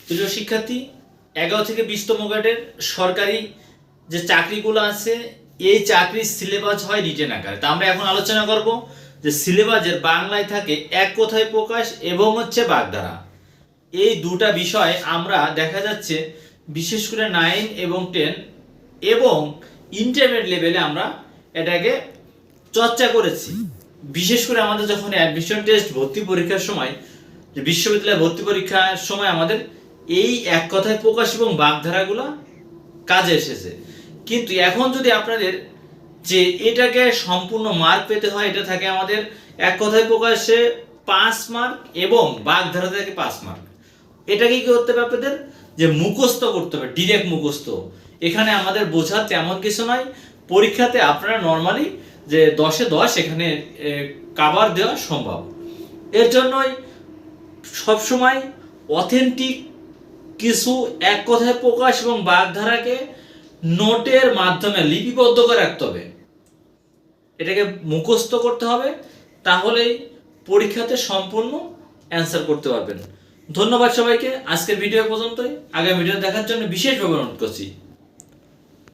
প্রিয় শিক্ষার্থী, 11 থেকে 20তম গ্রেডের সরকারি যে চাকরিগুলো আছে এই চাকরির সিলেবাস হয় রিটেন আকারে। তা আমরা এখন আলোচনা করব যে সিলেবাসের বাংলায় থাকে এক কথায় প্রকাশ এবং বাগধারা। এই দুটা বিষয় আমরা দেখা যাচ্ছে বিশেষ করে 9 এবং 10 এবং ইন্টারমিডিয়েট লেভেলে আমরা এটাকে চর্চা করেছি। বিশেষ করে আমাদের যখন অ্যাডমিশন টেস্ট ভর্তি পরীক্ষার সময়, যে বিশ্ববিদ্যালয়ে ভর্তি পরীক্ষার সময় আমাদের এই এক কথায় প্রকাশ এবং বাগধারাগুলো কাজে এসেছে। কিন্তু এখন যদি আপনাদের যে এটাকে সম্পূর্ণ মার্ক পেতে হয়, এটা থাকে আমাদের এক কথায় প্রকাশে 5 মার্ক এবং বাগধারা থেকে 5 মার্ক। এটাকে কি করতে হবে আপনাদের, যে মুখস্থ করতে হবে, ডিরেক্ট মুখস্থ। এখানে আমাদের বোঝার তেমন কিছু নয়। পরীক্ষাতে আপনারা নর্মালি যে 10-এ 10 এখানে কাভার দেওয়া সম্ভব। এর জন্যই সবসময় অথেন্টিক কিছু এক কথায় প্রকাশ এবং বাগধারাকে নোটের মাধ্যমে লিপিবদ্ধ করে রাখতে হবে, এটাকে মুখস্থ করতে হবে, তাহলেই পরীক্ষাতে সম্পূর্ণ অ্যান্সার করতে পারবেন। ধন্যবাদ সবাইকে। আজকের ভিডিও পর্যন্তই। আগামী ভিডিও দেখার জন্য বিশেষভাবে অনুরোধ করছি।